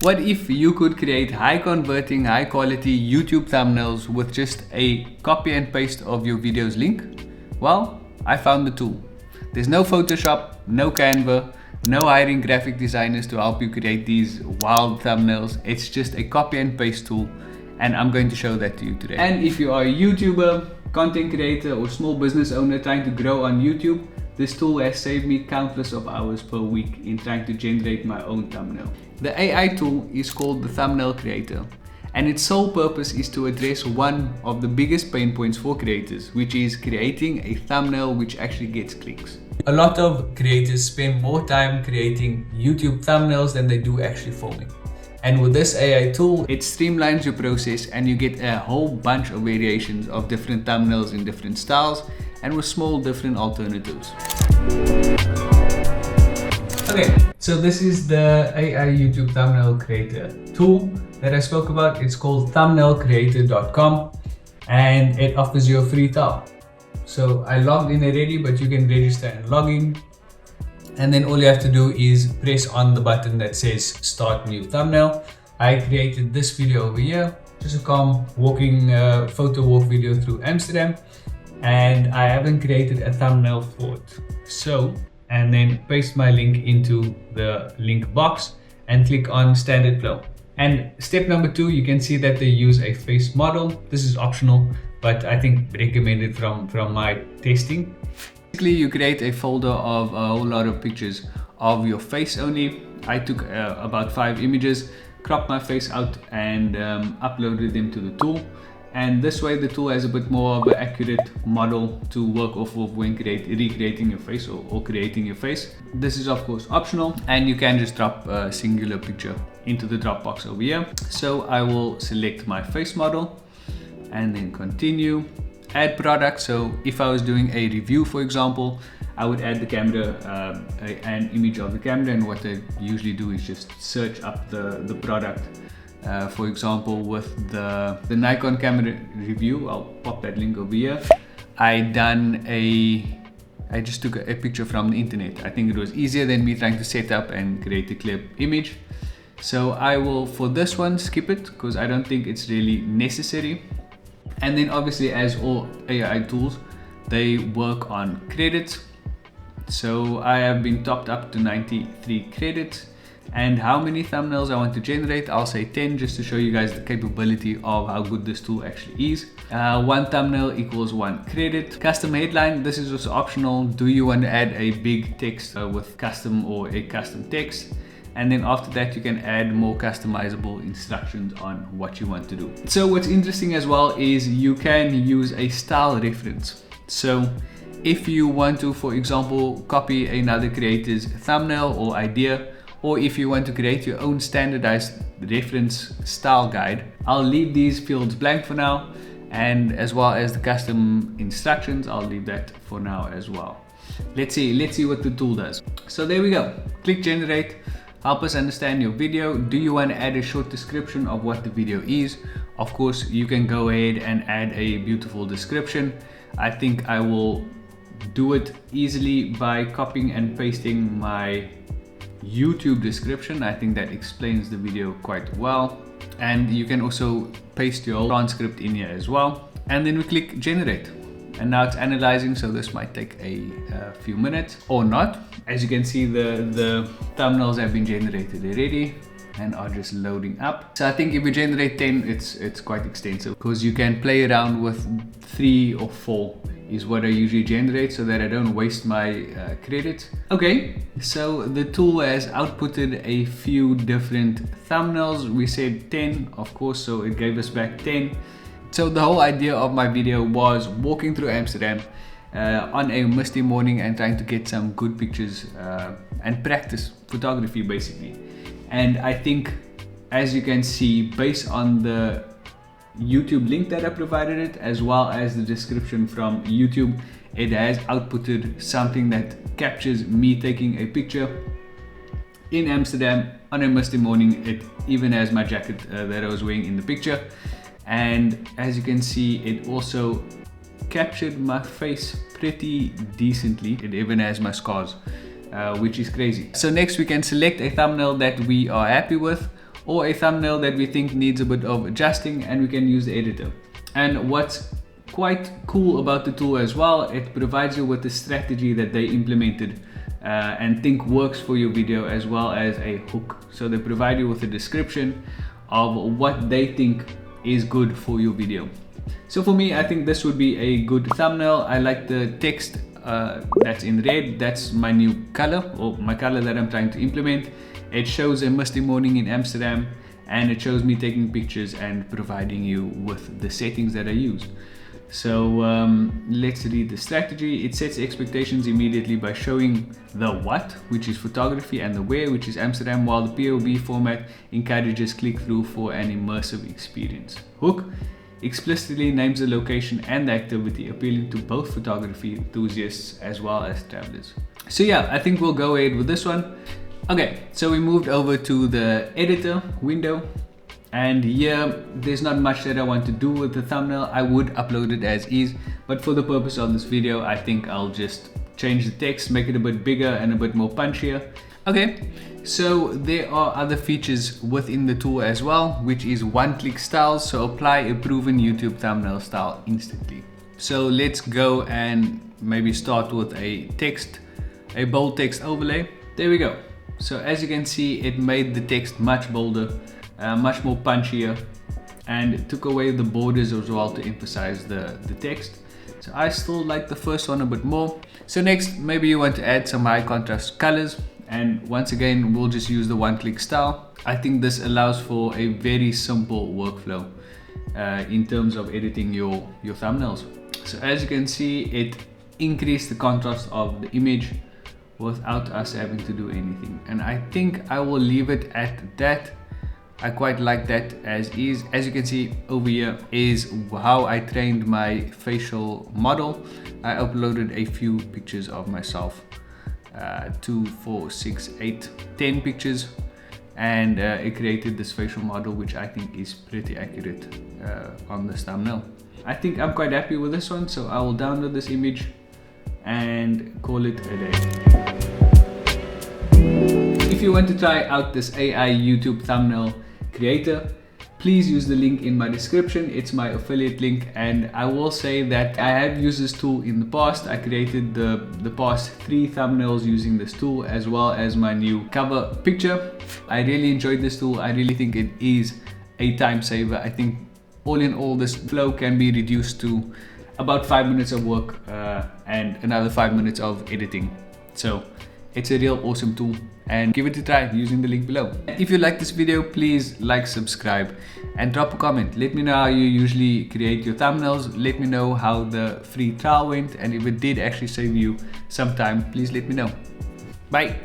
What if you could create high converting, high quality YouTube thumbnails with just a copy and paste of your video's link? Well, I found the tool. There's no Photoshop, no Canva, no hiring graphic designers to help you create these wild thumbnails. It's just a copy and paste tool, and I'm going to show that to you today. And if you are a YouTuber, content creator, or small business owner trying to grow on YouTube, this tool has saved me countless of hours per week in trying to generate my own thumbnail. The AI tool is called the ThumbnailCreator, and its sole purpose is to address one of the biggest pain points for creators, which is creating a thumbnail which actually gets clicks. A lot of creators spend more time creating YouTube thumbnails than they do actually filming. And with this AI tool, it streamlines your process and you get a whole bunch of variations of different thumbnails in different styles and with small different alternatives. Okay, so this is the AI YouTube thumbnail creator tool that I spoke about. It's called ThumbnailCreator.com, and it offers you a free trial. So I logged in already, but you can register and log in. And then all you have to do is press on the button that says start new thumbnail. I created this video over here, just a calm walking photo walk video through Amsterdam. And I haven't created a thumbnail for it. So, and then paste my link into the link box and click on standard flow. And step number 2, you can see that they use a face model. This is optional, but I think recommended from my testing. Basically, you create a folder of a whole lot of pictures of your face only. I took about 5 images, cropped my face out and uploaded them to the tool. And this way the tool has a bit more of an accurate model to work off of when recreating your face or creating your face. This is of course optional, and you can just drop a singular picture into the Dropbox over here. So I will select my face model and then continue. Add product. So if I was doing a review, for example, I would add the camera, an image of the camera, and what I usually do is just search up the product. For example, with the Nikon camera review, I'll pop that link over here. I just took a picture from the internet. I think it was easier than me trying to set up and create a clear image. So I will, for this one, skip it because I don't think it's really necessary. And then obviously, as all AI tools, they work on credits. So I have been topped up to 93 credits. And how many thumbnails I want to generate, I'll say 10, just to show you guys the capability of how good this tool actually is. 1 thumbnail equals 1 credit. Custom headline, this is also optional. Do you want to add a big text with custom or a custom text? And then after that, you can add more customizable instructions on what you want to do. So what's interesting as well is you can use a style reference. So if you want to, for example, copy another creator's thumbnail or idea, or if you want to create your own standardized reference style guide, I'll leave these fields blank for now, and as well as the custom instructions, I'll leave that for now as well. Let's see what the tool does. So there we go. Click generate. Help us understand your video. Do you want to add a short description of what the video is? Of course, you can go ahead and add a beautiful description. I think I will do it easily by copying and pasting my YouTube description. I think that explains the video quite well. And you can also paste your transcript in here as well. And then we click generate. And now it's analyzing, so this might take a few minutes or not. As you can see, the thumbnails have been generated already and are just loading up. So I think if we generate 10, it's quite extensive because you can play around with 3 or 4 is what I usually generate so that I don't waste my credits. Okay, so the tool has outputted a few different thumbnails. We said 10, of course, so it gave us back 10. So the whole idea of my video was walking through Amsterdam on a misty morning and trying to get some good pictures and practice photography basically. And I think, as you can see, based on the YouTube link that I provided it, as well as the description from YouTube, it has outputted something that captures me taking a picture in Amsterdam on a misty morning. It even has my jacket that I was wearing in the picture. And as you can see, it also captured my face pretty decently. It even has my scars, which is crazy. So next we can select a thumbnail that we are happy with. or a thumbnail that we think needs a bit of adjusting, and we can use the editor. And what's quite cool about the tool as well, it provides you with the strategy that they implemented and think works for your video, as well as a hook. So they provide you with a description of what they think is good for your video. So for me, I think this would be a good thumbnail. I like the text that's in red. That's my new color, or my color that I'm trying to implement. It shows a misty morning in Amsterdam, and it shows me taking pictures and providing you with the settings that I use. So let's read the strategy. It sets expectations immediately by showing the what, which is photography, and the where, which is Amsterdam, while the POV format encourages click-through for an immersive experience. Hook explicitly names the location and the activity, appealing to both photography enthusiasts as well as travelers. So yeah, I think we'll go ahead with this one. Okay, so we moved over to the editor window. And here, there's not much that I want to do with the thumbnail. I would upload it as is, but for the purpose of this video, I think I'll just change the text, make it a bit bigger and a bit more punchier. Okay, so there are other features within the tool as well, which is one-click styles. So apply a proven YouTube thumbnail style instantly. So let's go and maybe start with a text, a bold text overlay. There we go. So as you can see, it made the text much bolder, much more punchier, and it took away the borders as well to emphasize the text. So I still like the first one a bit more. So next, maybe you want to add some high contrast colors, and once again, we'll just use the one-click style. I think this allows for a very simple workflow in terms of editing your thumbnails. So as you can see, it increased the contrast of the image without us having to do anything, and I think I will leave it at that. I quite like that as is. As you can see over here is how I trained my facial model. I uploaded a few pictures of myself, 2, 4, 6, 8, 10 pictures, and it created this facial model, which I think is pretty accurate on this thumbnail. I think I'm quite happy with this one, so I will download this image and call it a day. If you want to try out this AI YouTube thumbnail creator, please use the link in my description. It's my affiliate link, and I will say that I have used this tool in the past. I created the past 3 thumbnails using this tool, as well as my new cover picture. I really enjoyed this tool. I really think it is a time saver. I think all in all, this flow can be reduced to about 5 minutes of work and another 5 minutes of editing. So it's a real awesome tool, and give it a try using the link below. If you like this video, please like, subscribe, and drop a comment. Let me know how you usually create your thumbnails. Let me know how the free trial went, and if it did actually save you some time, please let me know. Bye.